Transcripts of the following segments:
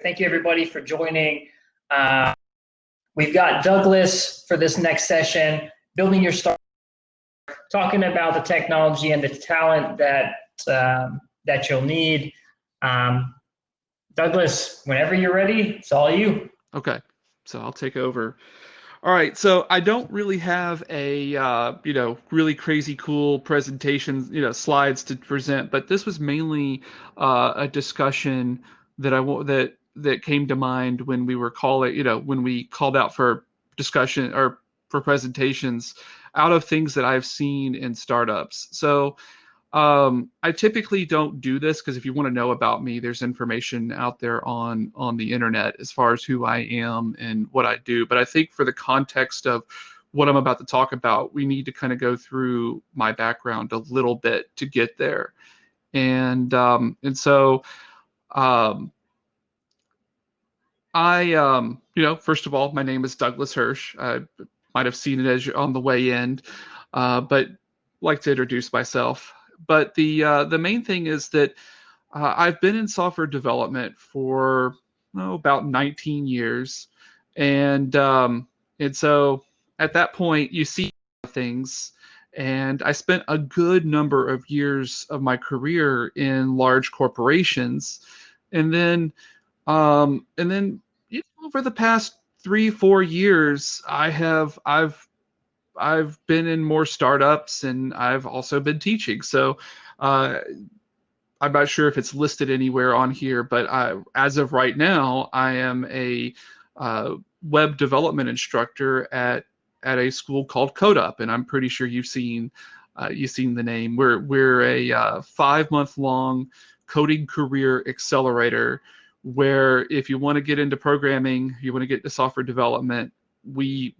Thank you, everybody, for joining. We've got Douglas for this next session, building your startup, talking about the technology and the talent that you'll need. Douglas, whenever you're ready, it's all you. Okay, so I'll take over. All right, so I don't really have a really crazy cool presentations, slides to present, but this was mainly a discussion that came to mind when we were when we called out for discussion or for presentations out of things that I've seen in startups. So I typically don't do this because if you want to know about me, there's information out there on the internet as far as who I am and what I do. But I think for the context of what I'm about to talk about, we need to kind of go through my background a little bit to get there. And so first of all, my name is Douglas Hirsch. I might have seen it as on the way in, but like to introduce myself. But the main thing is that I've been in software development for about 19 years, and so at that point you see things, and I spent a good number of years of my career in large corporations, and then over the past 3-4 years, I've been in more startups and I've also been teaching. So uh, I'm not sure if it's listed anywhere on here, but as of right now, I am a web development instructor at a school called CodeUp, and I'm pretty sure you've seen the name. We're a 5-month long coding career accelerator where if you want to get into programming, you want to get into software development, we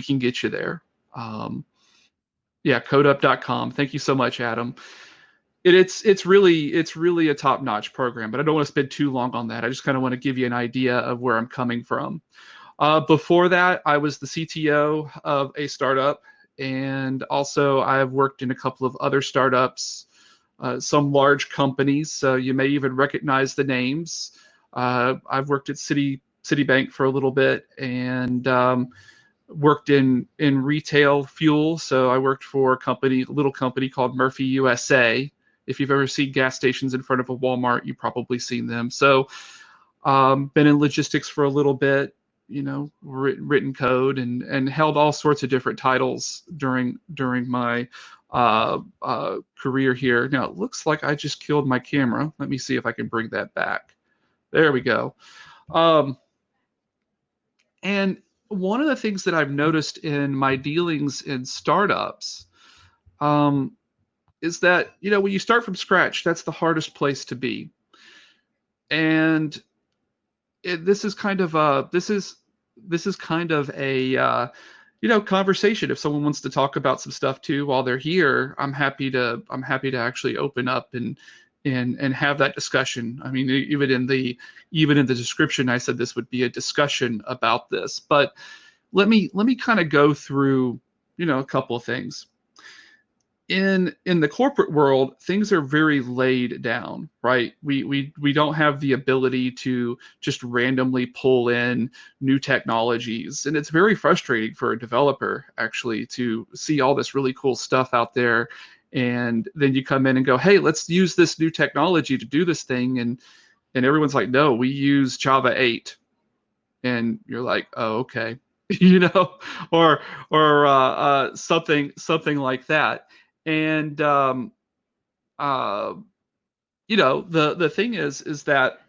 can get you there. Um, yeah, codeup.com. Thank you so much, Adam. It's really a top-notch program, but I don't want to spend too long on that. I just kind of want to give you an idea of where I'm coming from. Before that, I was the CTO of a startup, and also I have worked in a couple of other startups, some large companies. So you may even recognize the names. I've worked at Citibank for a little bit, and worked in retail fuel. So I worked for a little company called Murphy USA. If you've ever seen gas stations in front of a Walmart, you've probably seen them. So been in logistics for a little bit, written code and held all sorts of different titles during my career here. Now it looks like I just killed my camera. Let me see if I can bring that back. There we go. Um, and one of the things that I've noticed in my dealings in startups um, is that when you start from scratch, that's the hardest place to be. And this is kind of a conversation. If someone wants to talk about some stuff too while they're here, I'm happy to actually open up and have that discussion. I mean, even in the description, I said this would be a discussion about this. But let me kind of go through a couple of things. In the corporate world, things are very laid down, right? We don't have the ability to just randomly pull in new technologies, and it's very frustrating for a developer actually to see all this really cool stuff out there, and then you come in and go, hey, let's use this new technology to do this thing, and everyone's like, no, we use Java 8, and you're like, oh, okay. you know or something like that. And uh, the thing is that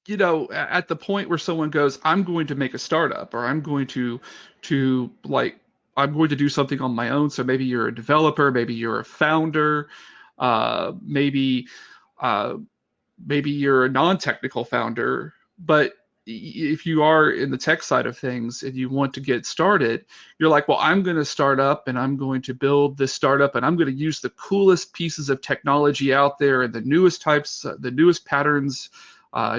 at the point where someone goes, I'm going to make a startup, or to like I'm going to do something on my own. So maybe you're a developer, maybe you're a founder, maybe uh, maybe you're a non-technical founder, but if you are in the tech side of things and you want to get started, you're like, well, I'm going to start up and I'm going to build this startup and I'm going to use the coolest pieces of technology out there and the newest types, the newest patterns,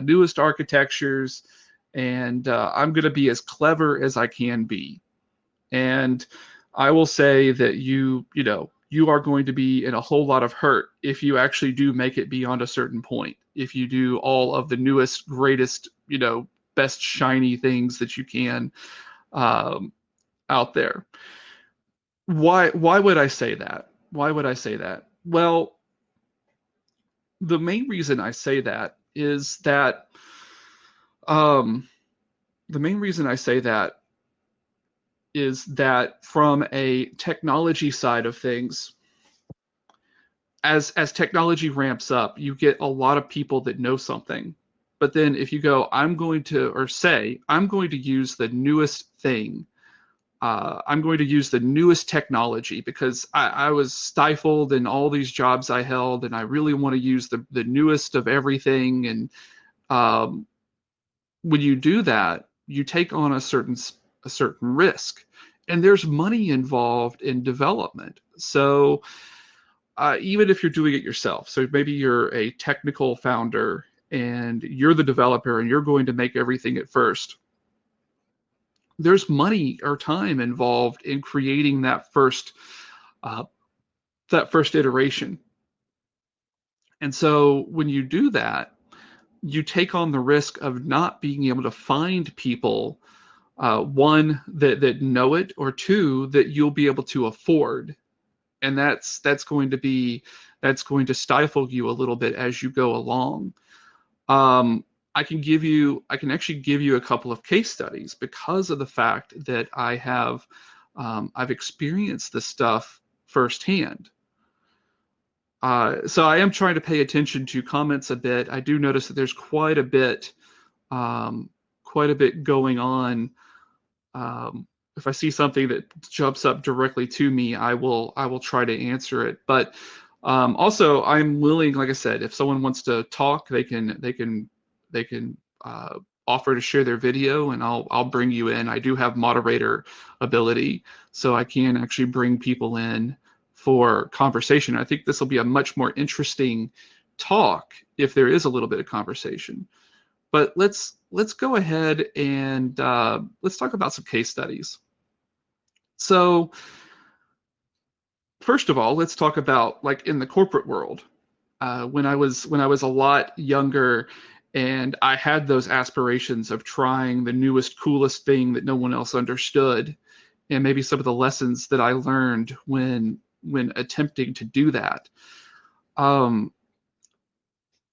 newest architectures, and I'm going to be as clever as I can be. And I will say that you are going to be in a whole lot of hurt if you actually do make it beyond a certain point. if you do all of the newest, greatest, best shiny things that you can out there. Why would I say that? Why would I say that? Well, the main reason I say that is that the main reason I say that is that from a technology side of things, as technology ramps up, you get a lot of people that know something. But then if you go, I'm going to use the newest thing. I'm going to use the newest technology because I was stifled in all these jobs I held, and I really want to use the newest of everything. And when you do that, you take on a certain risk, and there's money involved in development. So even if you're doing it yourself, so maybe you're a technical founder and you're the developer and you're going to make everything at first, there's money or time involved in creating that first iteration. And so when you do that, you take on the risk of not being able to find people, one, that know it, or two, that you'll be able to afford. And that's going to stifle you a little bit as you go along. I can actually give you a couple of case studies because of the fact that I've experienced this stuff firsthand. So I am trying to pay attention to comments a bit. I do notice that there's quite a bit going on. If I see something that jumps up directly to me, I will try to answer it. But also, I'm willing, like I said, if someone wants to talk, they can offer to share their video, and I'll bring you in. I do have moderator ability, so I can actually bring people in for conversation. I think this will be a much more interesting talk if there is a little bit of conversation. But let's go ahead and let's talk about some case studies. So first of all, let's talk about, like, in the corporate world. When I was a lot younger and I had those aspirations of trying the newest, coolest thing that no one else understood, and maybe some of the lessons that I learned when attempting to do that.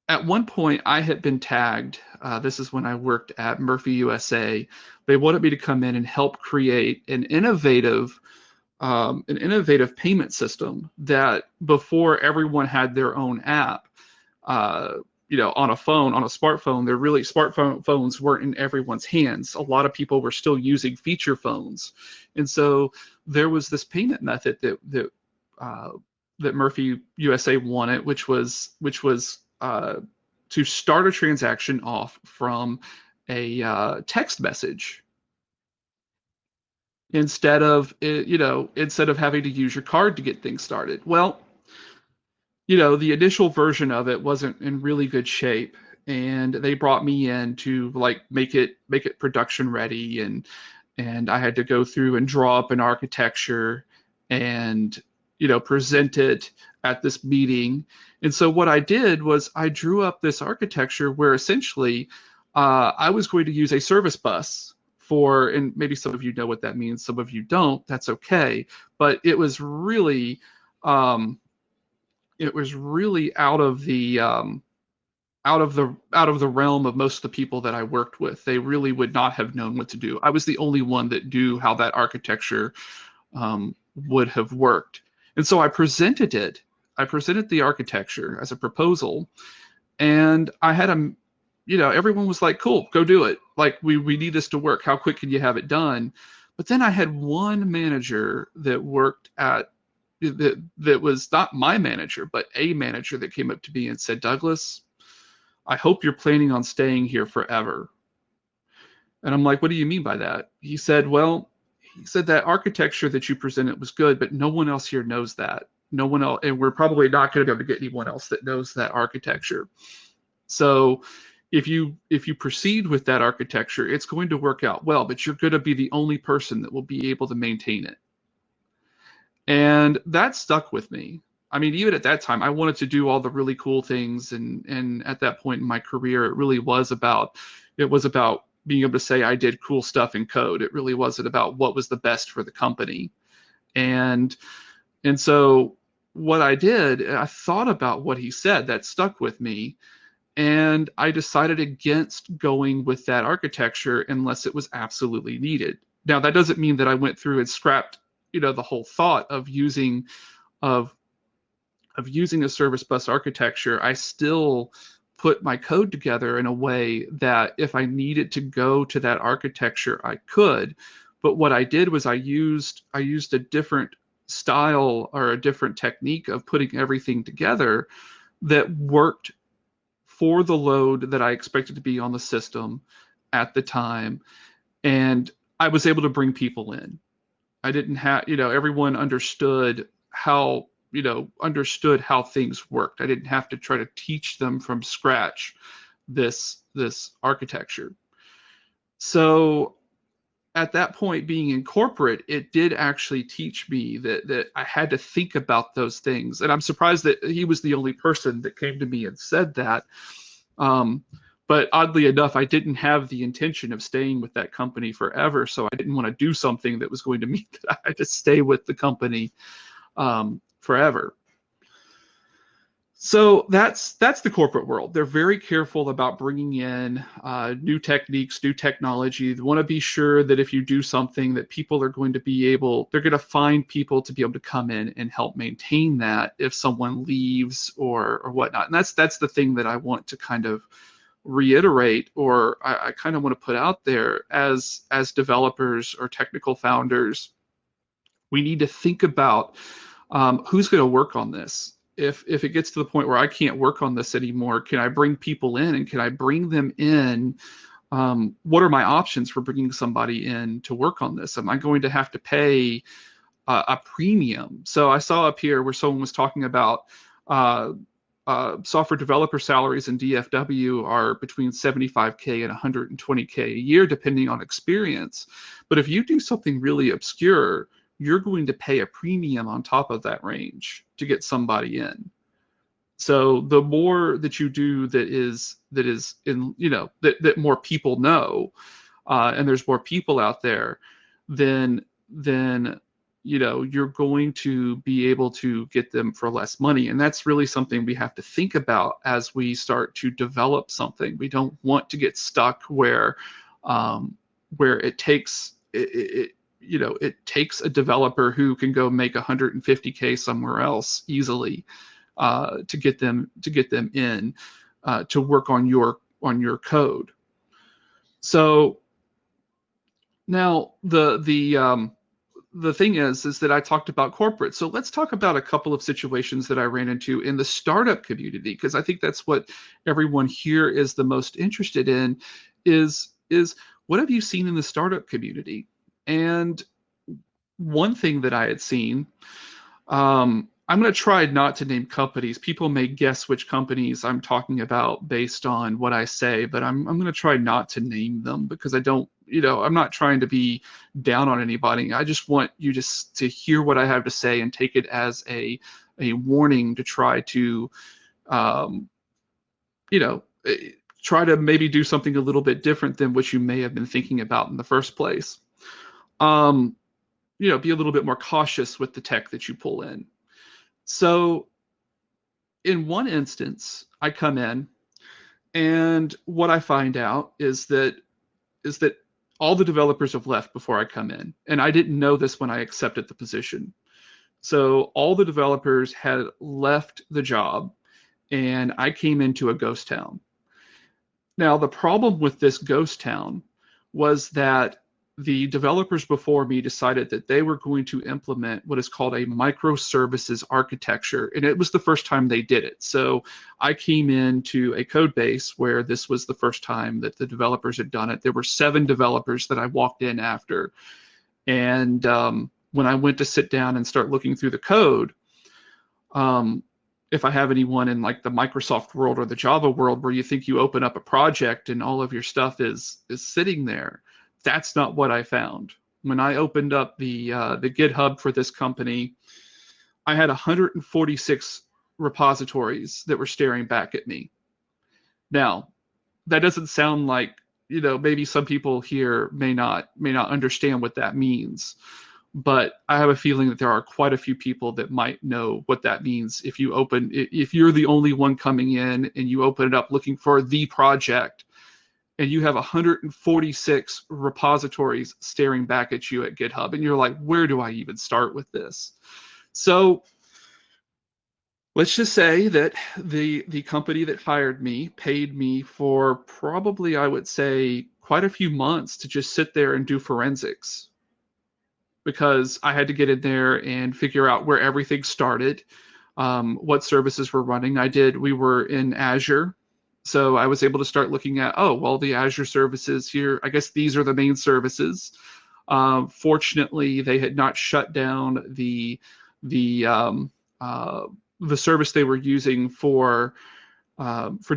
At one point, I had been tagged. This is when I worked at Murphy USA. They wanted me to come in and help create an innovative payment system that, before everyone had their own app, on a smartphone, smartphones weren't in everyone's hands. A lot of people were still using feature phones. And so there was this payment method that Murphy USA wanted, which was to start a transaction off from a text message, instead of having to use your card to get things started. Well, the initial version of it wasn't in really good shape, and they brought me in to, like, make it production ready, and I had to go through and draw up an architecture and present it at this meeting. And so what I did was I drew up this architecture where essentially I was going to use a service bus for, and maybe some of you know what that means, some of you don't, that's okay, but it was really out of the realm of most of the people that I worked with. They really would not have known what to do. I was the only one that knew how that architecture would have worked. And so I presented the architecture as a proposal, and I had everyone was like, cool, go do it. Like, we need this to work. How quick can you have it done? But then I had one manager that worked at, that was not my manager, but a manager, that came up to me and said, Douglas, I hope you're planning on staying here forever. And I'm like, what do you mean by that? He said, that architecture that you presented was good, but no one else here knows that. No one else, and we're probably not going to be able to get anyone else that knows that architecture. So if you proceed with that architecture, it's going to work out well, but you're going to be the only person that will be able to maintain it. And that stuck with me. I mean, even at that time, I wanted to do all the really cool things, and at that point in my career, it really was about being able to say I did cool stuff in code. It really wasn't about what was the best for the company. And so what I did, I thought about what he said that stuck with me, and I decided against going with that architecture unless it was absolutely needed. Now, that doesn't mean that I went through and scrapped, the whole thought of using of using a service bus architecture. I still put my code together in a way that if I needed to go to that architecture, I could. But what I did was I used a different style or a different technique of putting everything together that worked for the load that I expected to be on the system at the time. And I was able to bring people in. I didn't have, everyone understood how things worked. I didn't have to try to teach them from scratch this architecture. So at that point, being in corporate, it did actually teach me that I had to think about those things. And I'm surprised that he was the only person that came to me and said that. But oddly enough, I didn't have the intention of staying with that company forever. So I didn't want to do something that was going to mean that I had to stay with the company forever. So that's the corporate world. They're very careful about bringing in new techniques, new technology. They want to be sure that if you do something, that people are going to they're going to find people to be able to come in and help maintain that if someone leaves or whatnot. And that's the thing that I want to kind of reiterate, or I kind of want to put out there as developers or technical founders. We need to think about who's going to work on this. If it gets to the point where I can't work on this anymore, can I bring people in, and can I bring them in? What are my options for bringing somebody in to work on this? Am I going to have to pay a premium? So I saw up here where someone was talking about software developer salaries in DFW are between 75K and 120K a year, depending on experience. But if you do something really obscure, you're going to pay a premium on top of that range to get somebody in. So the more that you do that is in, that more people know, and there's more people out there, then you're going to be able to get them for less money. And that's really something we have to think about as we start to develop something. We don't want to get stuck where it takes it takes a developer who can go make 150K somewhere else easily to get them in to work on your code. So now the thing is that I talked about corporate. So let's talk about a couple of situations that I ran into in the startup community, because I think that's what everyone here is the most interested in, is what have you seen in the startup community? And one thing that I had seen, I'm going to try not to name companies. People may guess which companies I'm talking about based on what I say, but I'm going to try not to name them, because I don't, I'm not trying to be down on anybody. I just want you to hear what I have to say and take it as a warning to try to, try to maybe do something a little bit different than what you may have been thinking about in the first place. Be a little bit more cautious with the tech that you pull in. So in one instance, I come in, and what I find out is that all the developers have left before I come in. And I didn't know this when I accepted the position. So all the developers had left the job, and I came into a ghost town. Now, the problem with this ghost town was that the developers before me decided that they were going to implement what is called a microservices architecture, and it was the first time they did it. So I came into a code base where this was the first time that the developers had done it. There were 7 developers that I walked in after, and when I went to sit down and start looking through the code, if I have anyone in like the Microsoft world or the Java world where you think you open up a project and all of your stuff is sitting there, that's not what I found. When I opened up the GitHub for this company, I had 146 repositories that were staring back at me. Now, that doesn't sound like, maybe some people here may not understand what that means, but I have a feeling that there are quite a few people that might know what that means. If you're the only one coming in and you open it up looking for the project, and you have 146 repositories staring back at you at GitHub, and you're like, where do I even start with this? So let's just say that the company that hired me paid me for probably, I would say, quite a few months to just sit there and do forensics, because I had to get in there and figure out where everything started, what services were running. We were in Azure, so I was able to start looking at, the Azure services here, I guess these are the main services. Fortunately, they had not shut down the service they were using for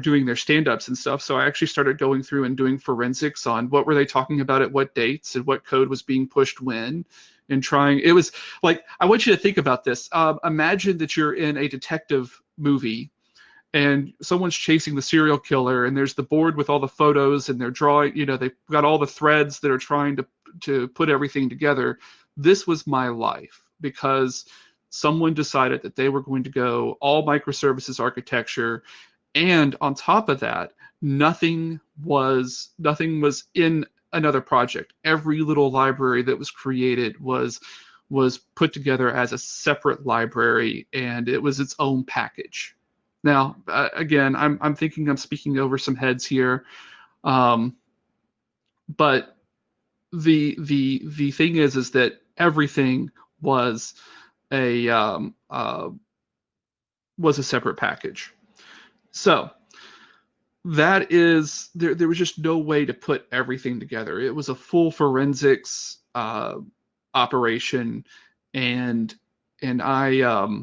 doing their stand-ups and stuff. So I actually started going through and doing forensics on what were they talking about at what dates and what code was being pushed when, and it was like, I want you to think about this. Imagine that you're in a detective movie and someone's chasing the serial killer, and there's the board with all the photos, and they're drawing, they've got all the threads that are trying to put everything together. This was my life, because someone decided that they were going to go all microservices architecture, and on top of that, nothing was in another project. Every little library that was created was put together as a separate library, and it was its own package. Now, again, I'm thinking I'm speaking over some heads here, but the thing is that everything was a separate package. So that is, there was just no way to put everything together. It was a full forensics operation, and I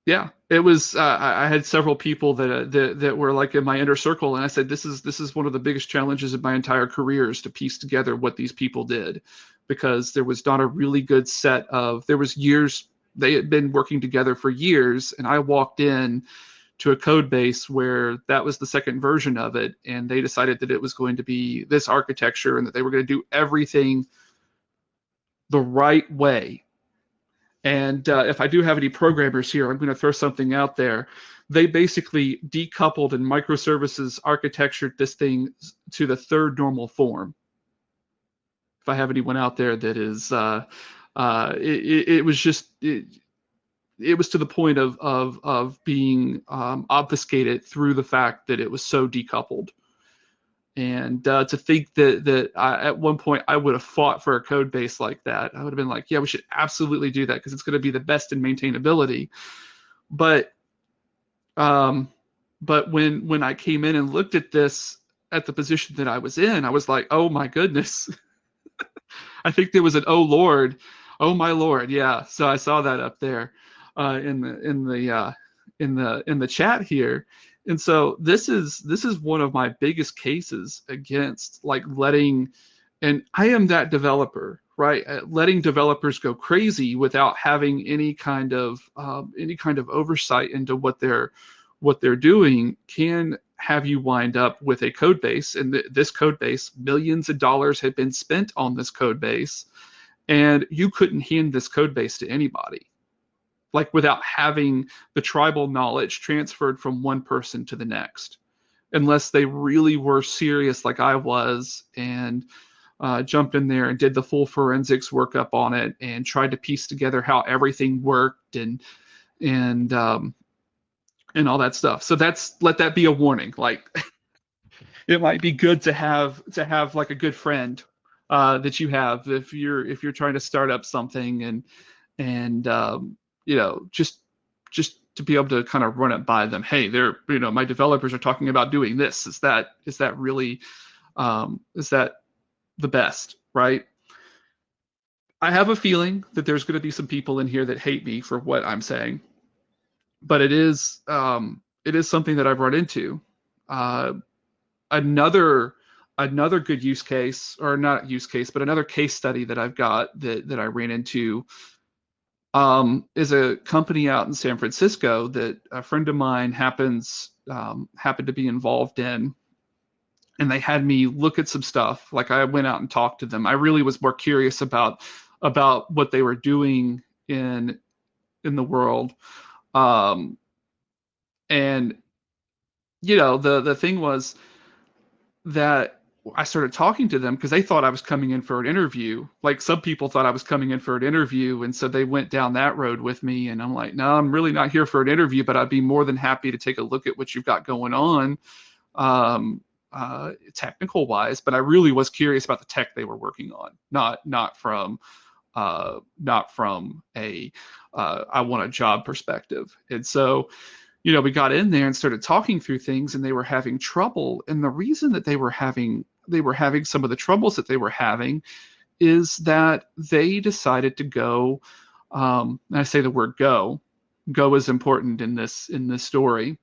yeah, it was. I had several people that were like in my inner circle, and I said, "This is one of the biggest challenges of my entire career, is to piece together what these people did," because there was not a really good set of. There was years they had been working together for years, and I walked in to a code base where that was the second version of it, and they decided that it was going to be this architecture and that they were going to do everything the right way. And if I do have any programmers here, I'm going to throw something out there. They basically decoupled and microservices architectured this thing to the third normal form. If I have anyone out there that is, it was just, it was to the point of being obfuscated through the fact that it was so decoupled. And to think that at one point I would have fought for a code base like that. I would have been like, yeah, we should absolutely do that, because it's going to be the best in maintainability. But when I came in and looked at this at the position that I was in, I was like, oh my goodness. I think there was an oh Lord, oh my Lord, yeah. So I saw that up there in the chat here. And so this is one of my biggest cases against like letting, and I am that developer, right? Letting developers go crazy without having any kind of oversight into what they're doing can have you wind up with a code base. And this code base, millions of dollars had been spent on this code base, and you couldn't hand this code base to anybody, like without having the tribal knowledge transferred from one person to the next, unless they really were serious like I was, and jumped in there and did the full forensics workup on it and tried to piece together how everything worked and all that stuff. So let that be a warning. Like, it might be good to have like a good friend that you have if you're trying to start up something, and just to be able to kind of run it by them. Hey, my developers are talking about doing this. Is that really is that the best, right? I have a feeling that there's going to be some people in here that hate me for what I'm saying, but it is something that I've run into. Another good use case, or not use case, but another case study that I've got that I ran into. is a company out in San Francisco that a friend of mine happened to be involved in, and they had me look at some stuff. Like, I went out and talked to them. I really was more curious about what they were doing in the world. And the thing was that I started talking to them because they thought I was coming in for an interview. Like, some people thought I was coming in for an interview, and so they went down that road with me. And I'm like, no, I'm really not here for an interview, but I'd be more than happy to take a look at what you've got going on, technical wise. But I really was curious about the tech they were working on, not from a I want a job perspective. And so, we got in there and started talking through things, and they were having trouble. And the reason that they were having some of the troubles that they were having is that they decided to go. And I say the word go is important in this story.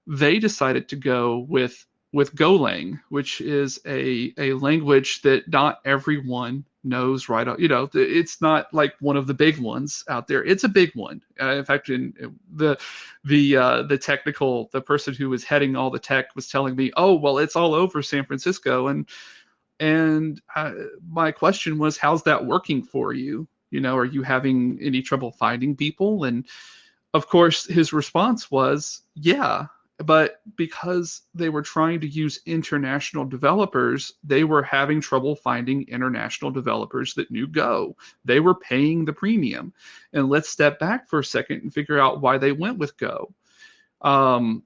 They decided to go with Golang, which is a language that not everyone knows right. It's not like one of the big ones out there. It's a big one. In fact, in the person who was heading all the tech was telling me, oh, well, it's all over San Francisco. And my question was, how's that working for you? Are you having any trouble finding people? And of course, his response was, yeah. But because they were trying to use international developers, they were having trouble finding international developers that knew Go. They were paying the premium. And let's step back for a second and figure out why they went with Go. If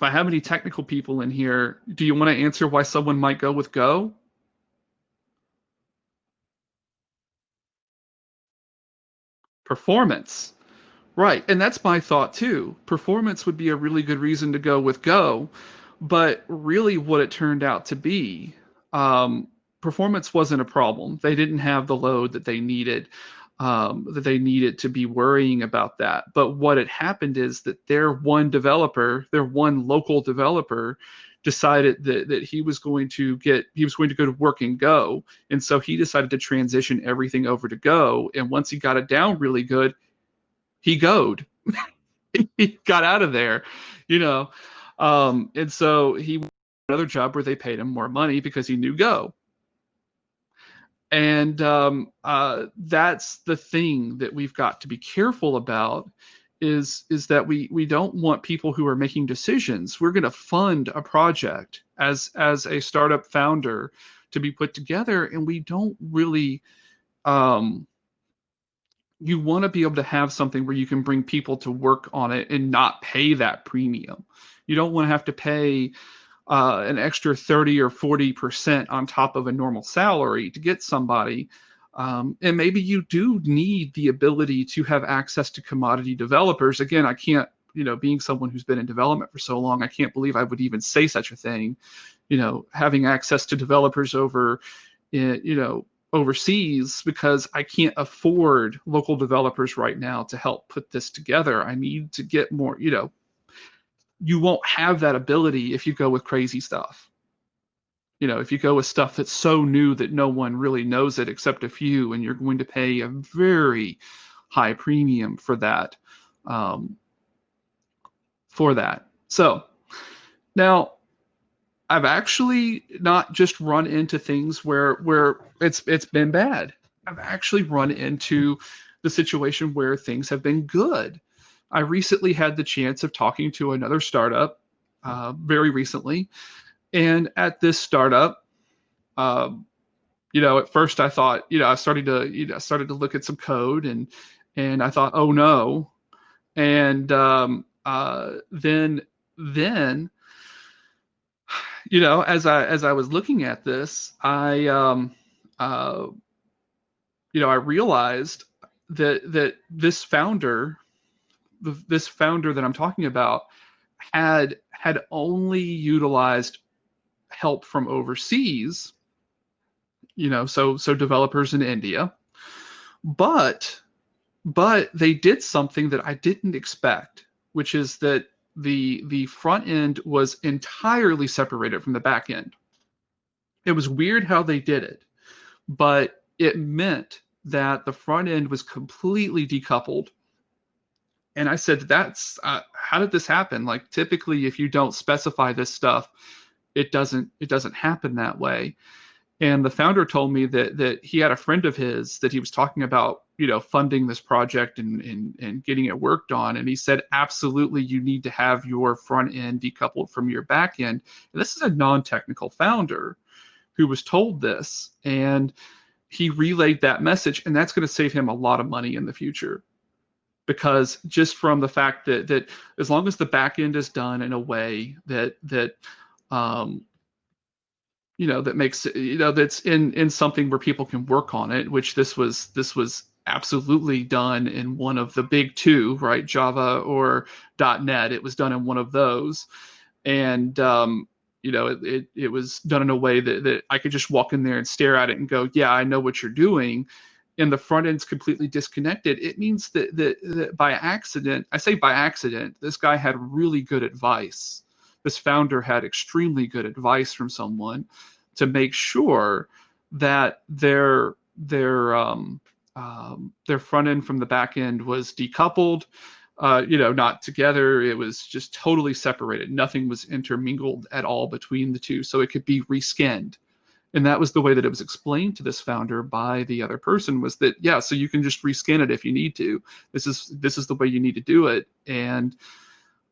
I have any technical people in here, do you want to answer why someone might go with Go? Performance. Right, and that's my thought too. Performance would be a really good reason to go with Go, but really what it turned out to be, performance wasn't a problem. They didn't have the load that they needed, to be worrying about that. But what had happened is that their one local developer, decided that he was going to go to work in Go, and so he decided to transition everything over to Go. And once he got it down really good, he goed. He got out of there, and so he went to another job where they paid him more money because he knew Go. And that's the thing that we've got to be careful about, is that we don't want people who are making decisions. We're going to fund a project as a startup founder to be put together, and we don't really you want to be able to have something where you can bring people to work on it and not pay that premium. You don't want to have to pay an extra 30 or 40% on top of a normal salary to get somebody. And maybe you do need the ability to have access to commodity developers. Again, I can't, being someone who's been in development for so long, I can't believe I would even say such a thing. Having access to developers overseas, because I can't afford local developers right now to help put this together. I need to get more, you won't have that ability if you go with crazy stuff. If you go with stuff that's so new that no one really knows it except a few, and you're going to pay a very high premium for that. So now, I've actually not just run into things where it's been bad. I've actually run into the situation where things have been good. I recently had the chance of talking to another startup very recently, and at this startup, at first I thought, I started to look at some code, and I thought, oh no, and then as I was looking at this, I realized that this founder that I'm talking about had only utilized help from overseas, so developers in India, but they did something that I didn't expect, which is that the front end was entirely separated from the back end. It was weird how they did it, but it meant that the front end was completely decoupled. And I said, that's how did this happen? Like, typically, if you don't specify this stuff, it doesn't happen that way. And the founder told me that he had a friend of his that he was talking about, funding this project and getting it worked on. And he said, absolutely, you need to have your front end decoupled from your back end. And this is a non-technical founder who was told this, and he relayed that message, and that's going to save him a lot of money in the future. Because just from the fact that as long as the back end is done in a way that that makes that's in something where people can work on it, which this was absolutely done in one of the big two, right? Java or .NET. It was done in one of those, and it was done in a way that I could just walk in there and stare at it and go, yeah, I know what you're doing. And the front end's completely disconnected. It means that by accident, I say by accident, this guy had really good advice. This founder had extremely good advice from someone to make sure that their front end from the back end was decoupled, not together. It was just totally separated. Nothing was intermingled at all between the two, so it could be reskinned. And that was the way that it was explained to this founder by the other person, was that, yeah, so you can just reskin it if you need to. This is the way you need to do it. And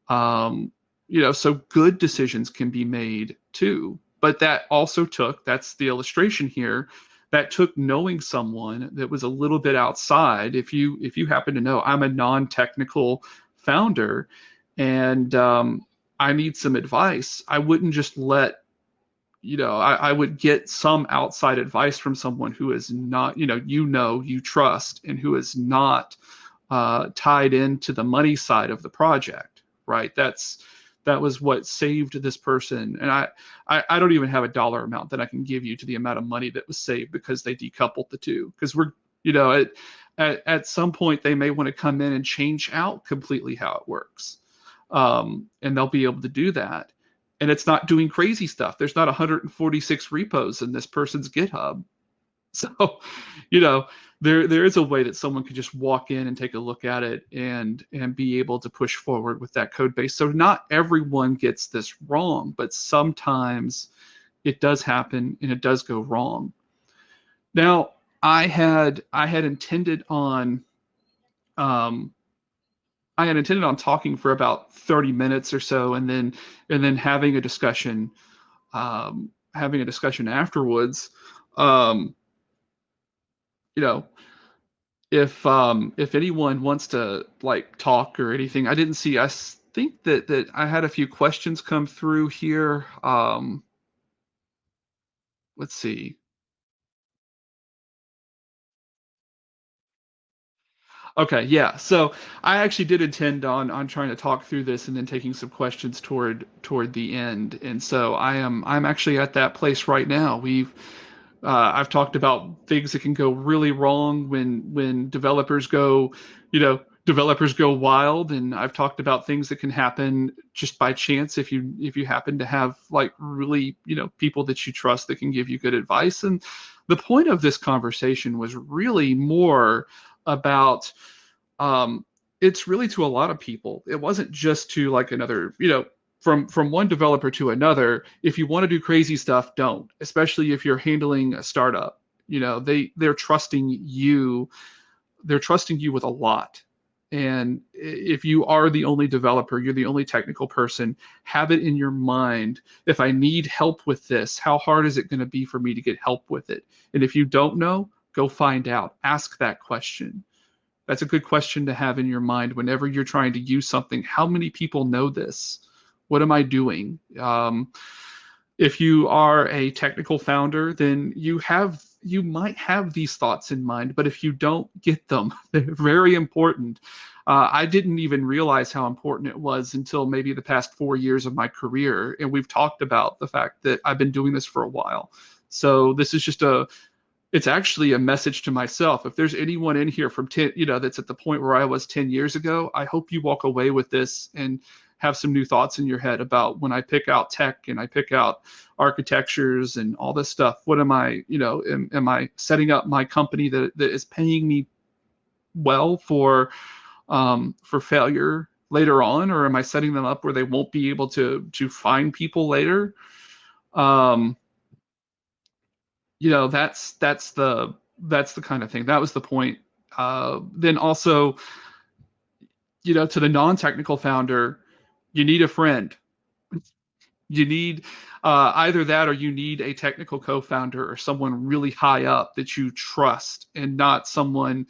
so good decisions can be made too. But that also that's the illustration here, that took knowing someone that was a little bit outside. If you happen to know, I'm a non-technical founder and I need some advice, I wouldn't just let, I would get some outside advice from someone who is not, you trust, and who is not tied into the money side of the project, right? That was what saved this person. And I don't even have a dollar amount that I can give you to the amount of money that was saved because they decoupled the two. Because we're, at some point they may want to come in and change out completely how it works. And they'll be able to do that. And it's not doing crazy stuff. There's not 146 repos in this person's GitHub. So, there is a way that someone could just walk in and take a look at it and be able to push forward with that code base. So not everyone gets this wrong, but sometimes it does happen and it does go wrong. Now, I had intended on talking for about 30 minutes or so, and then having a discussion afterwards. If anyone wants to talk or anything, I didn't see. I think that I had a few questions come through here. Let's see. Okay, yeah. So I actually did intend on trying to talk through this and then taking some questions toward the end. And so I'm actually at that place right now. I've talked about things that can go really wrong when developers go wild, and I've talked about things that can happen just by chance if you happen to have really people that you trust that can give you good advice. And the point of this conversation was really more about it's really to a lot of people. It wasn't just to another, from one developer to another. If you want to do crazy stuff, don't, especially if you're handling a startup. They're trusting you. They're trusting you with a lot. And if you are the only developer, you're the only technical person, have it in your mind, if I need help with this, how hard is it going to be for me to get help with it? And if you don't know, go find out. Ask that question. That's a good question to have in your mind whenever you're trying to use something. How many people know this? What am I doing? If you are a technical founder, then you might have these thoughts in mind, but if you don't get them, they're very important. I didn't even realize how important it was until maybe the past 4 years of my career. And we've talked about the fact that I've been doing this for a while. So this is just it's actually a message to myself. If there's anyone in here from 10, that's at the point where I was 10 years ago, I hope you walk away with this and have some new thoughts in your head about when I pick out tech and I pick out architectures and all this stuff. What am I, am I setting up my company that is paying me well for failure later on, or am I setting them up where they won't be able to find people later? That's the kind of thing. That was the point. Then also, to the non-technical founder, you need a friend. You need either that, or you need a technical co-founder or someone really high up that you trust, and not someone.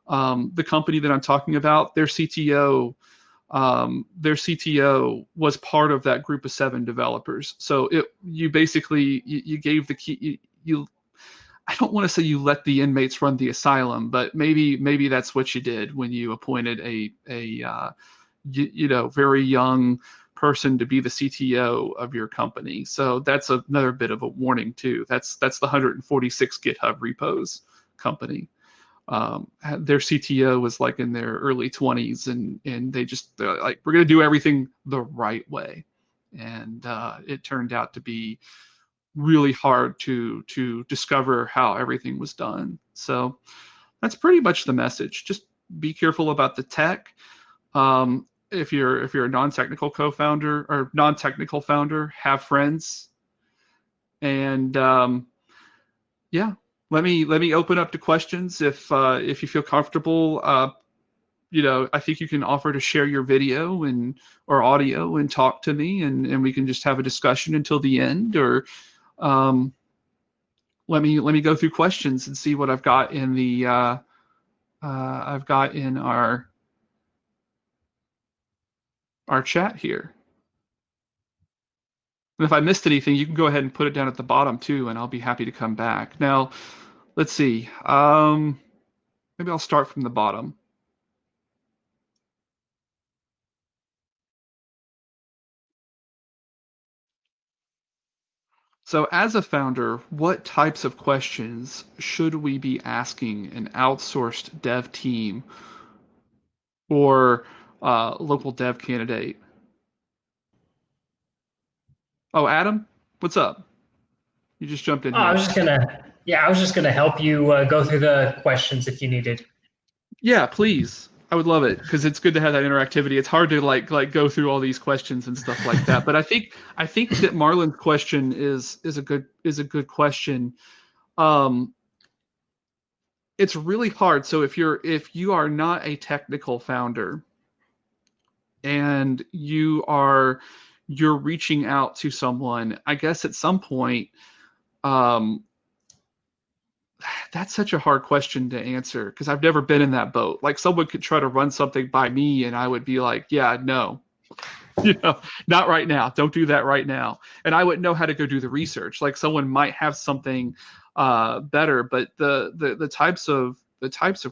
The company that I'm talking about, their CTO was part of that group of 7 developers. So you basically you gave the key. I don't want to say you let the inmates run the asylum, but maybe that's what you did when you appointed a very young person to be the CTO of your company. So that's another bit of a warning too. That's the 146 GitHub repos company. Their CTO was like in their early 20s, and they're like, we're going to do everything the right way, and it turned out to be really hard to discover how everything was done. So that's pretty much the message. Just be careful about the tech. If you're a non-technical co-founder or non-technical founder, have friends, and yeah. Let me open up to questions if you feel comfortable. I think you can offer to share your video or audio and talk to me, and we can just have a discussion until the end. Or let me go through questions and see what I've got in the I've got in our chat here. And if I missed anything, you can go ahead and put it down at the bottom too, and I'll be happy to come back. Now, let's see. Maybe I'll start from the bottom. So as a founder, what types of questions should we be asking an outsourced dev team or local dev candidate? Oh, Adam, what's up? You just jumped in Oh, I here. was just gonna help you go through the questions if you needed. Yeah, please. I would love it because it's good to have that interactivity. It's hard to like go through all these questions and stuff like that. But I think that Marlon's question is a good question. It's really hard. So if you are not a technical founder and you're reaching out to someone, I guess at some point, that's such a hard question to answer because I've never been in that boat. Like someone could try to run something by me and I would be like, yeah, no, not right now. Don't do that right now. And I wouldn't know how to go do the research. Like someone might have something better, but the types of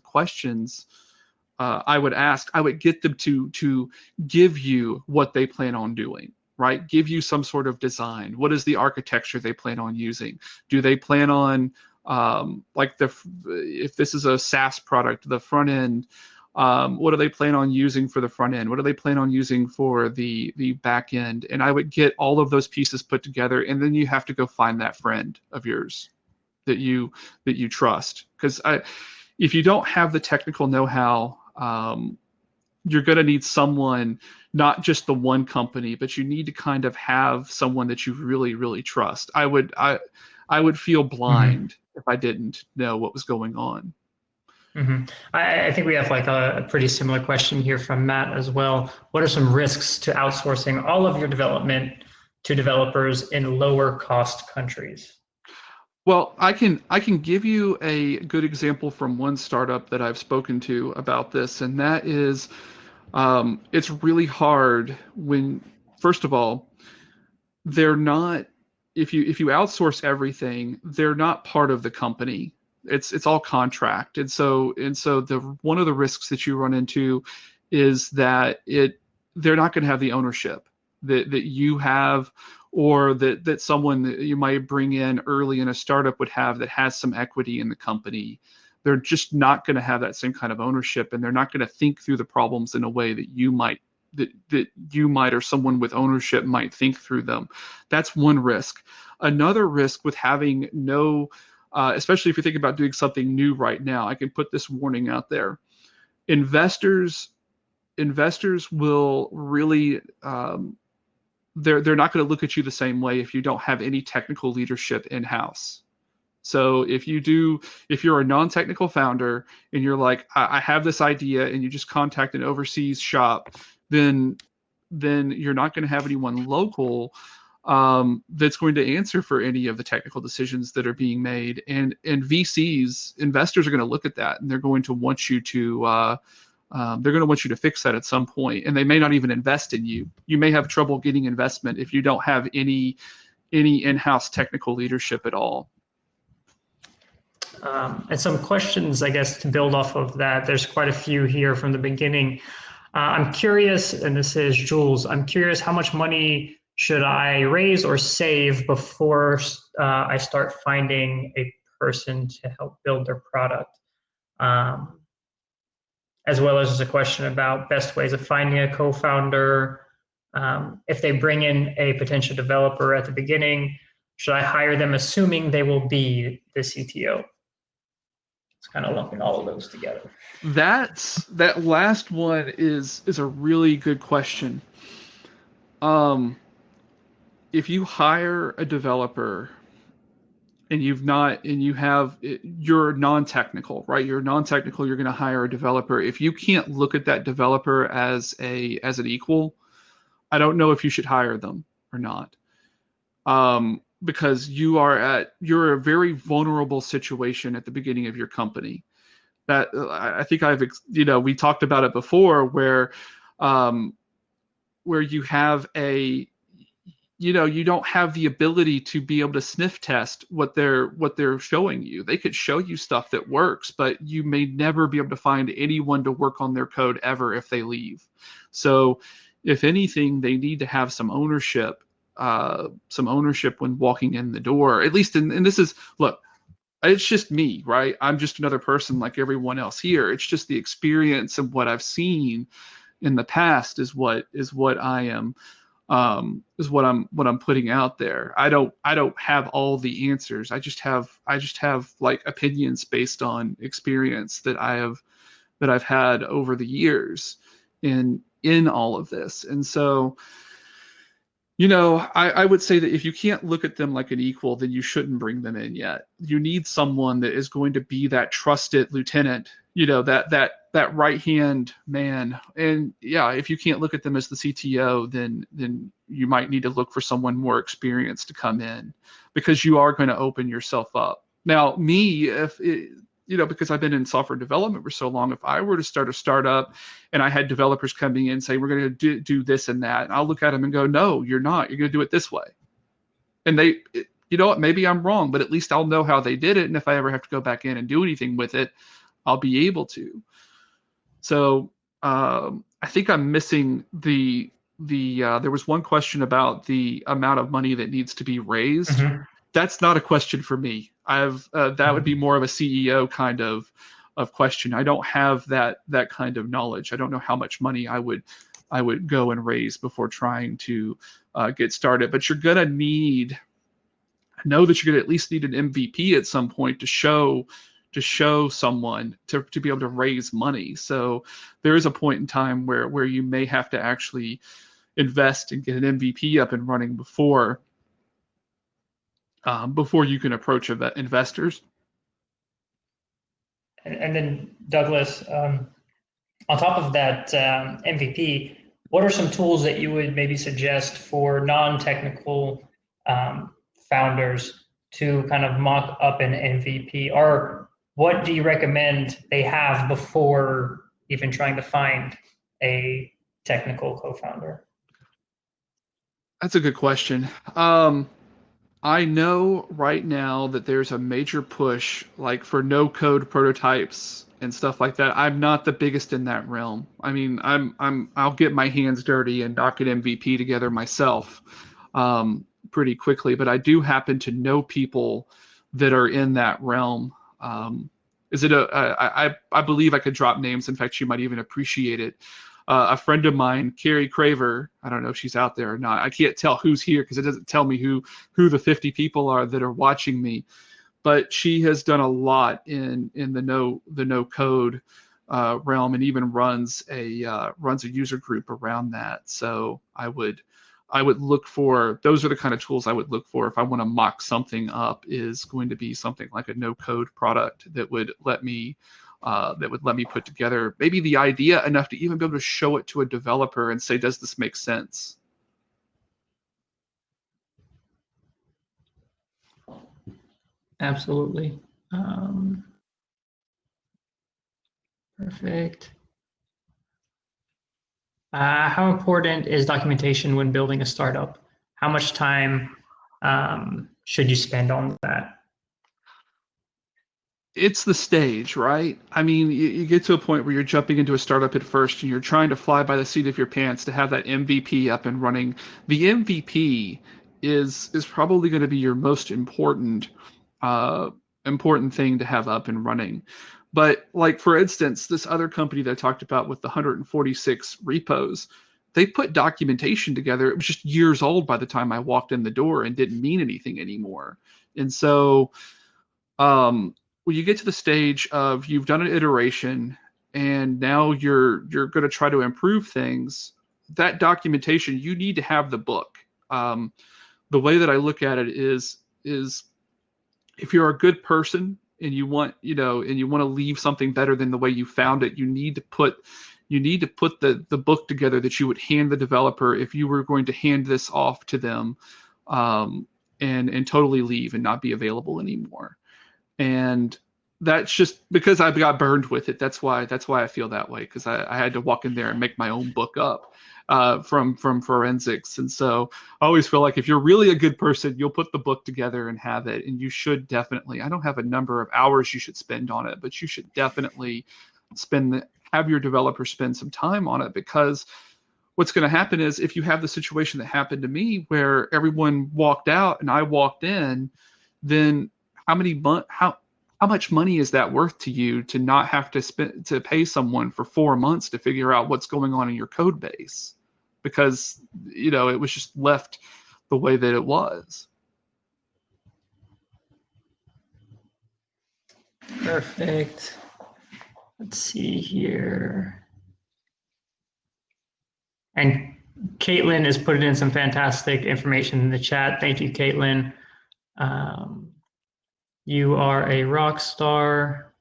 questions I would ask, I would get them to give you what they plan on doing, right? Give you some sort of design. What is the architecture they plan on using? Do they plan on if this is a SaaS product, the front end, what do they plan on using for the front end? What do they plan on using for the back end? And I would get all of those pieces put together, and then you have to go find that friend of yours that you trust. Because if you don't have the technical know-how, you're going to need someone, not just the one company, but you need to kind of have someone that you really, really trust. I would feel blind if I didn't know what was going on. I think we have like a pretty similar question here from Matt as well. What are some risks to outsourcing all of your development to developers in lower cost countries? Well, I can give you a good example from one startup that I've spoken to about this, and that is it's really hard when, first of all, they're not, if you outsource everything, they're not part of the company. It's all contract, and so the one of the risks that you run into is that they're not going to have the ownership that you have, or that someone that you might bring in early in a startup would have that has some equity in the company. They're just not going to have that same kind of ownership, and they're not going to think through the problems in a way that you might that you might, or someone with ownership might think through them. That's one risk. Another risk with having no, especially if you're thinking about doing something new right now, I can put this warning out there. Investors will really, they're not going to look at you the same way if you don't have any technical leadership in-house. So if you're a non-technical founder and you're like, I have this idea, and you just contact an overseas shop, then you're not going to have anyone local that's going to answer for any of the technical decisions that are being made. And VCs, investors, are going to look at that, and they're going to want you to fix that at some point, and they may not even invest in you. You may have trouble getting investment if you don't have any in-house technical leadership at all. And some questions, I guess, to build off of that. There's quite a few here from the beginning. I'm curious, and this is Jules, I'm curious, how much money should I raise or save before I start finding a person to help build their product? As well as a question about best ways of finding a co-founder. If they bring in a potential developer at the beginning, should I hire them assuming they will be the CTO? It's kind of lumping all of those together. That last one is a really good question. If you hire a developer and you're non-technical, right? You're non-technical, you're going to hire a developer. If you can't look at that developer as an equal, I don't know if you should hire them or not. Because you're a very vulnerable situation at the beginning of your company. That I think we talked about it before, where you have you don't have the ability to be able to sniff test what they're showing you. They could show you stuff that works, but you may never be able to find anyone to work on their code ever if they leave. So if anything, they need to have some ownership when walking in the door, at least. And this is, look, it's just me, right? I'm just another person like everyone else here. It's just the experience of what I've seen in the past is what I am, is what I'm putting out there. I don't have all the answers. I just have like opinions based on experience that I've had over the years in all of this. And so, I would say that if you can't look at them like an equal, then you shouldn't bring them in yet. You need someone that is going to be that trusted lieutenant, that right-hand man. And yeah, if you can't look at them as the CTO, then you might need to look for someone more experienced to come in, because you are going to open yourself up. Now, because I've been in software development for so long, if I were to start a startup and I had developers coming in saying, we're going to do this and that, and I'll look at them and go, no, you're not. You're going to do it this way. And you know what, maybe I'm wrong, but at least I'll know how they did it. And if I ever have to go back in and do anything with it, I'll be able to. So I think I'm missing there was one question about the amount of money that needs to be raised. Mm-hmm. That's not a question for me. That would be more of a CEO kind of question. I don't have that kind of knowledge. I don't know how much money I would go and raise before trying to get started. But you're gonna know that you're gonna at least need an MVP at some point to show someone to be able to raise money. So there is a point in time where you may have to actually invest and get an MVP up and running before you can approach investors. And then Douglas, on top of that MVP, what are some tools that you would maybe suggest for non-technical founders to kind of mock up an MVP? Or what do you recommend they have before even trying to find a technical co-founder? That's a good question. I know right now that there's a major push, like for no code prototypes and stuff like that. I'm not the biggest in that realm. I mean, I'll get my hands dirty and knock an MVP together myself pretty quickly, but I do happen to know people that are in that realm. I believe I could drop names. In fact, you might even appreciate it. a friend of mine, Carrie Craver. I don't know if she's out there or not. I can't tell who's here because it doesn't tell me who the 50 people are that are watching me. But she has done a lot in the no code realm, and even runs a user group around that. So I would look for, those are the kind of tools I would look for if I want to mock something up, is going to be something like a no code product that would let me put together maybe the idea enough to even be able to show it to a developer and say, does this make sense? Absolutely. Perfect. How important is documentation when building a startup? How much time should you spend on that? It's the stage, right? I mean, you get to a point where you're jumping into a startup at first and you're trying to fly by the seat of your pants to have that MVP up and running. The MVP is probably going to be your most important thing to have up and running. But like, for instance, this other company that I talked about with the 146 repos, they put documentation together. It was just years old by the time I walked in the door and didn't mean anything anymore. And so when you get to the stage of you've done an iteration and now you're going to try to improve things, that documentation, you need to have the book. The way that I look at it is if you're a good person and you want to leave something better than the way you found it, you need to put the book together that you would hand the developer if you were going to hand this off to them, and totally leave and not be available anymore. And that's just because I got burned with it. That's why I feel that way, because I had to walk in there and make my own book up from forensics. And so I always feel like if you're really a good person, you'll put the book together and have it. And you should definitely, I don't have a number of hours you should spend on it, but you should definitely have your developer spend some time on it, because what's going to happen is if you have the situation that happened to me where everyone walked out and I walked in, then how much money is that worth to you to not have to pay someone for 4 months to figure out what's going on in your code base, because it was just left the way that it was. Perfect. Let's see here. And Caitlin is putting in some fantastic information in the chat. Thank you, Caitlin. You are a rock star.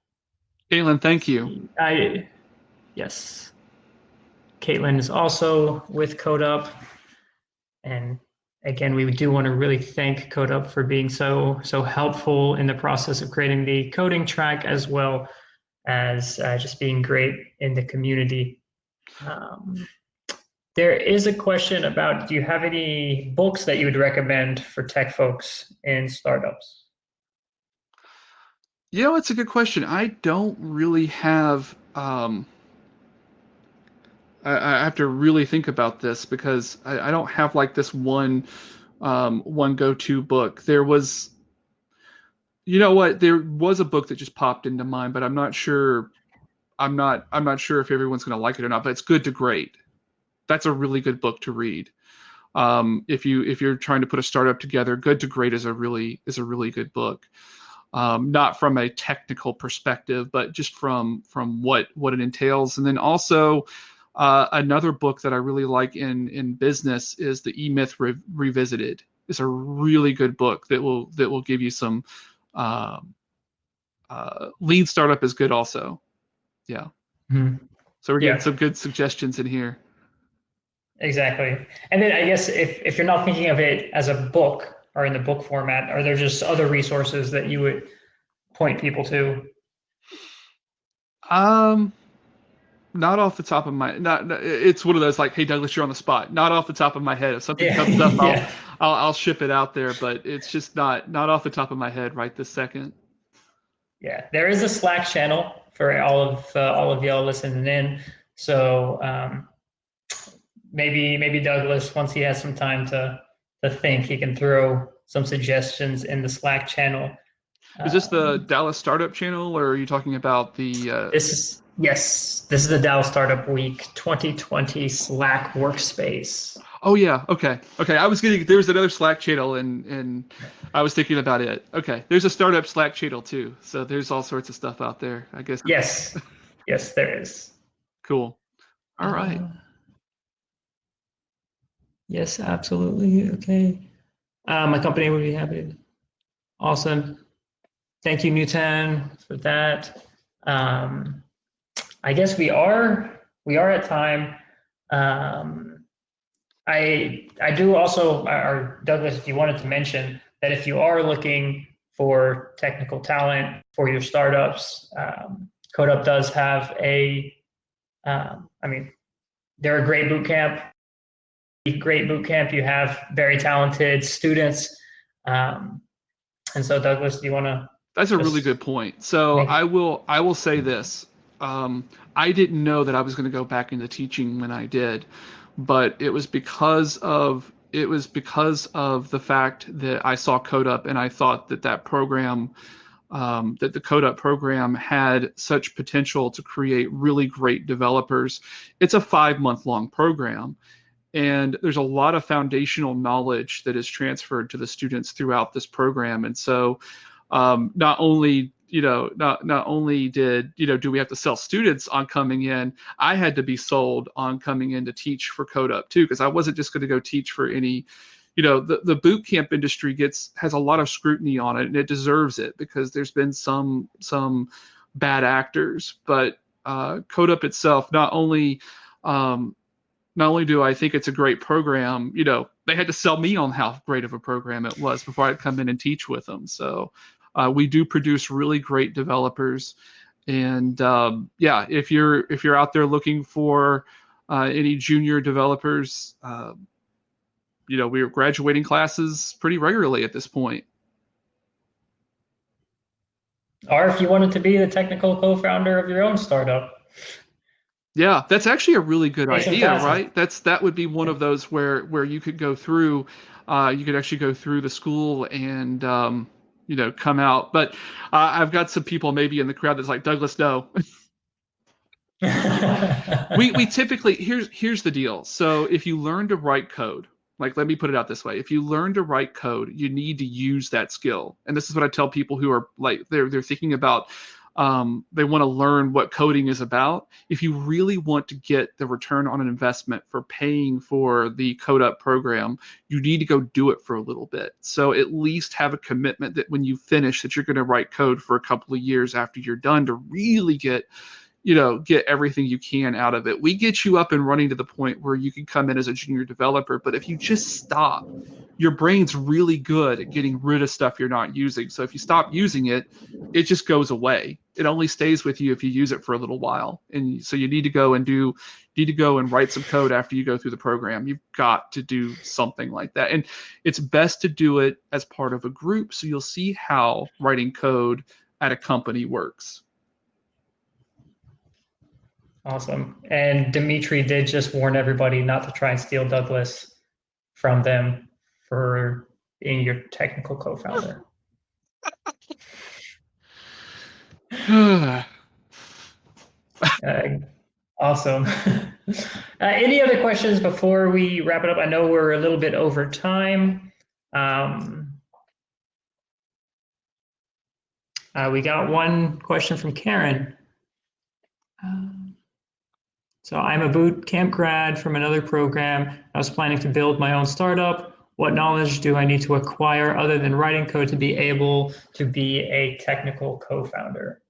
Caitlin, thank you. Yes. Caitlin is also with CodeUp. And again, we do want to really thank CodeUp for being so helpful in the process of creating the coding track, as well as just being great in the community. There is a question about, do you have any books that you would recommend for tech folks in startups? It's a good question. I don't really have. I have to really think about this, because I don't have like this one go-to book. There was, there was a book that just popped into mind, but I'm not sure. I'm not sure if everyone's going to like it or not. But it's Good to Great. That's a really good book to read. If you're trying to put a startup together, Good to Great is a really good book. Not from a technical perspective, but just from what it entails. And then also another book that I really like in business is the E-Myth Revisited. It's a really good book that will give you some Lean Startup is good also. Yeah. Mm-hmm. So we're getting some good suggestions in here. Exactly. And then I guess if you're not thinking of it as a book or in the book format, are there just other resources that you would point people to? Not off the top of my, it's one of those like, hey Douglas, you're on the spot. Not off the top of my head. If something comes up, I'll ship it out there, but it's just not off the top of my head right this second. Yeah, there is a Slack channel for all of y'all listening in. So maybe Douglas, once he has some time to think, he can throw some suggestions in the Slack channel. Is this the Dallas Startup channel, or are you talking about the? Yes, this is the Dallas Startup Week 2020 Slack workspace. Oh yeah, okay. I was getting there's another Slack channel and I was thinking about it. Okay, there's a startup Slack channel too, so there's all sorts of stuff out there. I guess. Yes, yes, there is. Cool. All right. Uh, yes, absolutely. Okay. My company would be happy. Awesome. Thank you, Newton, for that. Um, I guess we are at time. Um, I do also, or Douglas, if you wanted to mention that if you are looking for technical talent for your startups, CodeUp does have I mean, they're a great boot camp. You have very talented students. Um, and so, Douglas, do you want to That's a really just good point. So make I will say this. I didn't know that I was going to go back into teaching when I did, but it was because of the fact that I saw CodeUp and I thought that that program that the CodeUp program had such potential to create really great developers. It's a 5 month long program, and there's a lot of foundational knowledge that is transferred to the students throughout this program. And so not only not only did do we have to sell students on coming in, I had to be sold on coming in to teach for CodeUp too, because I wasn't just going to go teach for any. The boot camp industry has a lot of scrutiny on it, and it deserves it because there's been some bad actors. But CodeUp itself, not only do I think it's a great program, they had to sell me on how great of a program it was before I'd come in and teach with them. So we do produce really great developers. And yeah, if you're out there looking for any junior developers, we are graduating classes pretty regularly at this point. or if you wanted to be the technical co-founder of your own startup, Yeah, that's actually a really good take some idea, classes. right? That would be one of those where you could go through, you could actually go through the school and come out. But I've got some people maybe in the crowd that's like, Douglas, no. We typically here's the deal. So if you learn to write code, like let me put it out this way, if you learn to write code, you need to use that skill. And this is what I tell people who are like they're thinking about they want to learn what coding is about. If you really want to get the return on an investment for paying for the CodeUp program, you need to go do it for a little bit. So at least have a commitment that when you finish that you're going to write code for a couple of years after you're done to really get everything you can out of it. We get you up and running to the point where you can come in as a junior developer, but if you just stop, your brain's really good at getting rid of stuff you're not using. So if you stop using it, it just goes away. It only stays with you if you use it for a little while. And so you need to go and write some code after you go through the program. You've got to do something like that. And it's best to do it as part of a group so you'll see how writing code at a company works. Awesome. And Dimitri did just warn everybody not to try and steal Douglas from them for being your technical co-founder. Uh, awesome. Any other questions before we wrap it up? I know we're a little bit over time. We got one question from Karen. So I'm a boot camp grad from another program. I was planning to build my own startup. What knowledge do I need to acquire other than writing code to be able to be a technical co-founder?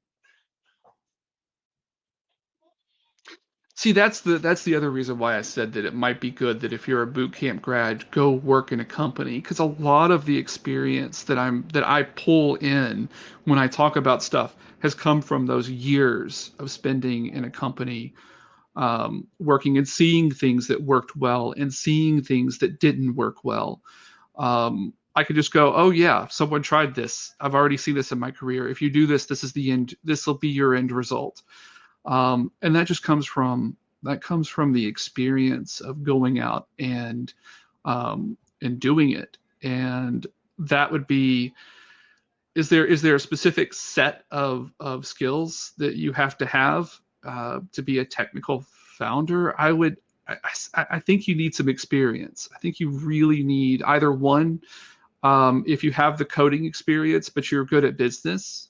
See, that's the other reason why I said that it might be good that if you're a boot camp grad, go work in a company, because a lot of the experience that I pull in when I talk about stuff has come from those years of spending in a company, working and seeing things that worked well and seeing things that didn't work well. I could just go, oh yeah, someone tried this. I've already seen this in my career. If you do this, this is the end. This will be your end result. And that comes from the experience of going out and doing it. And that would be, is there a specific set of skills that you have to have? to be a technical founder, I think you need some experience. I think you really need either one, if you have the coding experience, but you're good at business,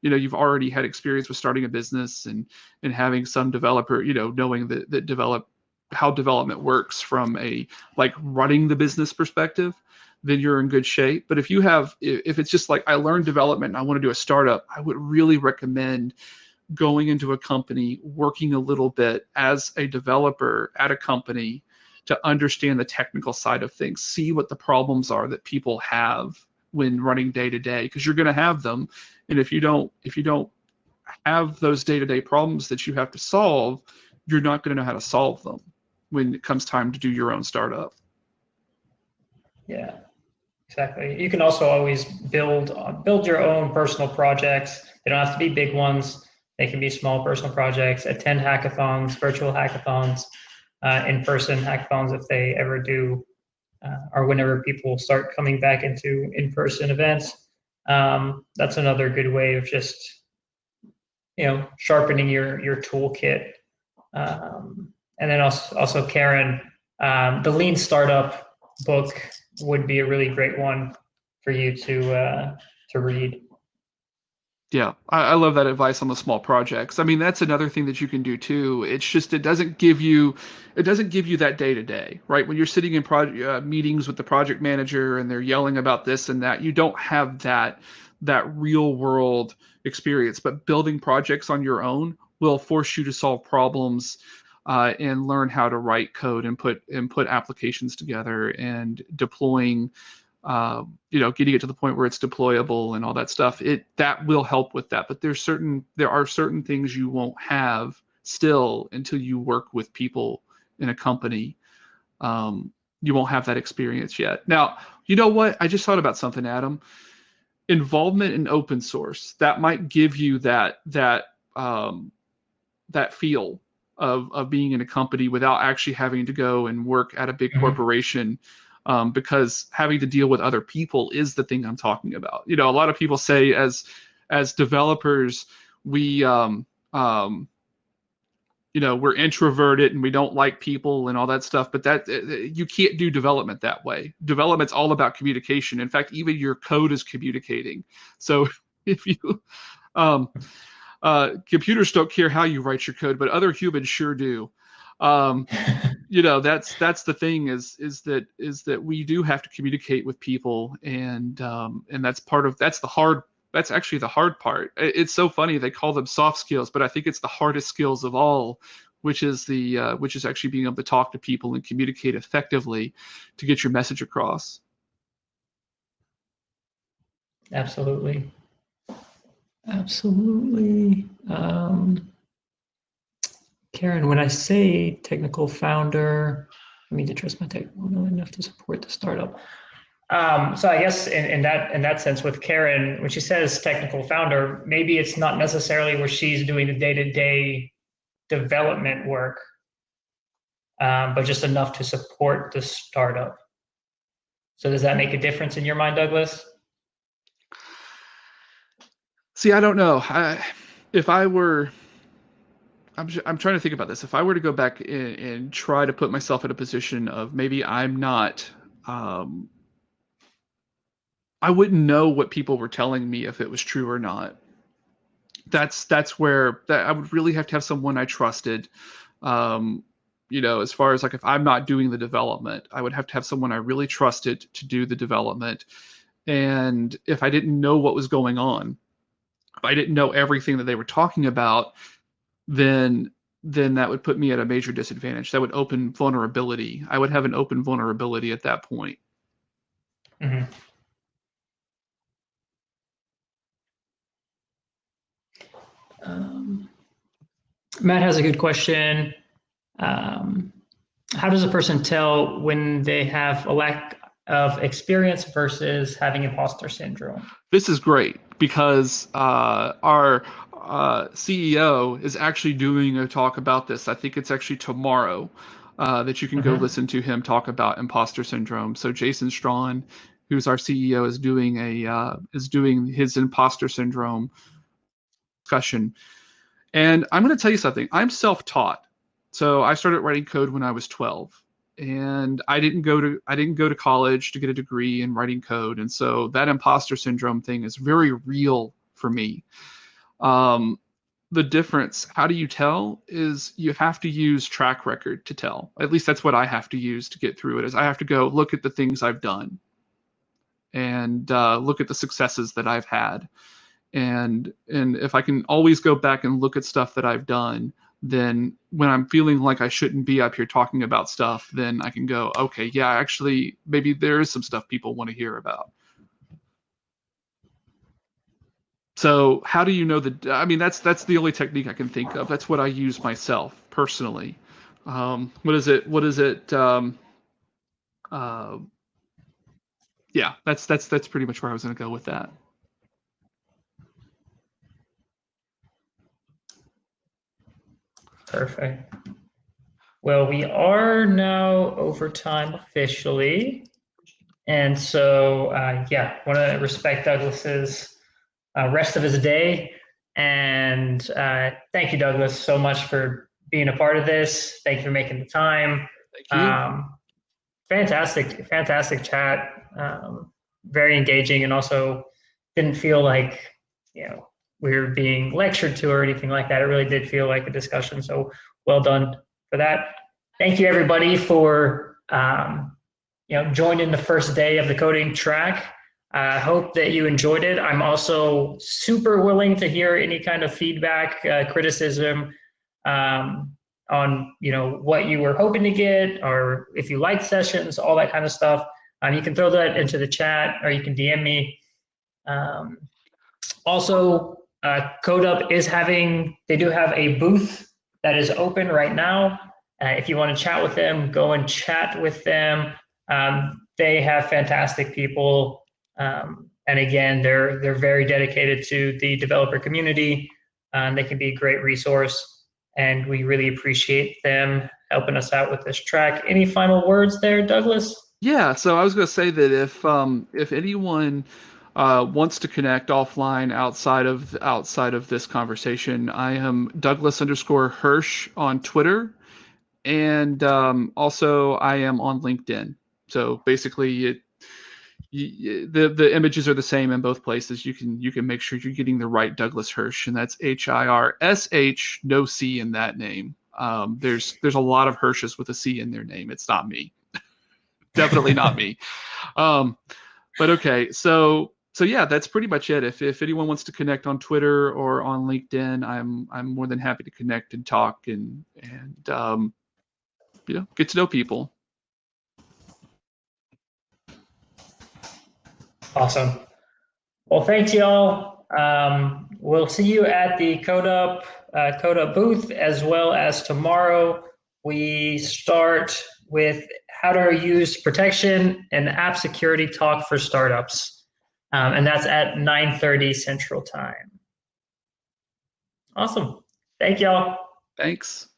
you've already had experience with starting a business and having some developer, knowing that how development works from a like running the business perspective, then you're in good shape. But if it's just like I learned development and I want to do a startup, I would really recommend going into a company, working a little bit as a developer at a company to understand the technical side of things, see what the problems are that people have when running day to day, because you're going to have them. And if you don't have those day-to-day problems that you have to solve, you're not going to know how to solve them when it comes time to do your own startup. Yeah, exactly. You can also always build your own personal projects. They don't have to be big ones. They can be small personal projects. Attend hackathons, virtual hackathons, in-person hackathons if they ever do, or whenever people start coming back into in-person events. That's another good way of just sharpening your toolkit. And then also Karen, the Lean Startup book would be a really great one for you to read. Yeah, I love that advice on the small projects. I mean, that's another thing that you can do too. It's just it doesn't give you that day to day, right? When you're sitting in meetings with the project manager and they're yelling about this and that, you don't have that real world experience. But building projects on your own will force you to solve problems and learn how to write code and put applications together and deploying. Getting it to the point where it's deployable and all that stuff, that will help with that. But there are certain things you won't have still until you work with people in a company. You won't have that experience yet. Now, you know what? I just thought about something, Adam. Involvement in open source, that might give you that feel of being in a company without actually having to go and work at a big corporation. Because having to deal with other people is the thing I'm talking about. A lot of people say as developers, we're introverted and we don't like people and all that stuff, but that you can't do development that way. Development's all about communication. In fact, even your code is communicating. So if you computers don't care how you write your code, but other humans sure do. That's the thing is that we do have to communicate with people, and that's actually the hard part. It's so funny they call them soft skills, but I think it's the hardest skills of all, which is actually being able to talk to people and communicate effectively to get your message across. Absolutely. Karen, when I say technical founder, I mean to trust my technical knowledge enough to support the startup. So I guess in that sense with Karen, when she says technical founder, maybe it's not necessarily where she's doing the day-to-day development work, but just enough to support the startup. So does that make a difference in your mind, Douglas? See, I don't know. I'm trying to think about this. If I were to go back and try to put myself in a position of maybe I'm not, I wouldn't know what people were telling me if it was true or not. That's where I would really have to have someone I trusted. As far as like if I'm not doing the development, I would have to have someone I really trusted to do the development. And if I didn't know what was going on, if I didn't know everything that they were talking about, then that would put me at a major disadvantage. That would open vulnerability. I would have an open vulnerability at that point. Mm-hmm. Matt has a good question. How does a person tell when they have a lack of experience versus having imposter syndrome? This is great because our CEO is actually doing a talk about this. I think it's actually tomorrow that you can go listen to him talk about imposter syndrome. So Jason Strawn, who's our CEO, is doing his imposter syndrome discussion. And I'm going to tell you something. I'm self-taught. So I started writing code when I was 12. And I didn't go to college to get a degree in writing code. And so that imposter syndrome thing is very real for me. The difference, how do you tell, is you have to use track record to tell. At least that's what I have to use to get through it, is I have to go look at the things I've done and look at the successes that I've had. And if I can always go back and look at stuff that I've done, then when I'm feeling like I shouldn't be up here talking about stuff, then I can go, okay, yeah, actually, maybe there is some stuff people want to hear about. So how do you know that? I mean, that's the only technique I can think of. That's what I use myself personally. What is it? What is it? Uh, yeah, that's pretty much where I was going to go with that. Perfect. Well, we are now over time officially. And so, yeah, want to respect Douglas's rest of his day. And thank you, Douglas, so much for being a part of this. Thank you for making the time. Thank you. Fantastic chat. Very engaging, and also didn't feel like, we were being lectured to or anything like that. It really did feel like a discussion. So well done for that. Thank you, everybody, for joining the first day of the coding track. I hope that you enjoyed it. I'm also super willing to hear any kind of feedback, criticism, on what you were hoping to get, or if you liked sessions, all that kind of stuff. You can throw that into the chat, or you can DM me. Also, CodeUp they do have a booth that is open right now. If you want to chat with them, go and chat with them. They have fantastic people. And again, they're very dedicated to the developer community. They can be a great resource, and we really appreciate them helping us out with this track. Any final words there, Douglas? Yeah, so I was going to say that if anyone wants to connect offline outside of this conversation, I am Douglas_Hirsch on Twitter, and also I am on LinkedIn. So basically, the images are the same in both places. You can make sure you're getting the right Douglas Hirsch, and that's HIRSH, no C in that name. There's a lot of Hirsches with a C in their name. It's not me. Definitely not me. But okay, so yeah, that's pretty much it. If anyone wants to connect on Twitter or on LinkedIn, I'm more than happy to connect and talk and get to know people. Awesome. Well, thanks, y'all. We'll see you at the CodeUp booth, as well as tomorrow. We start with how to use protection and app security talk for startups. And that's at 9:30 Central Time. Awesome. Thank y'all. Thanks.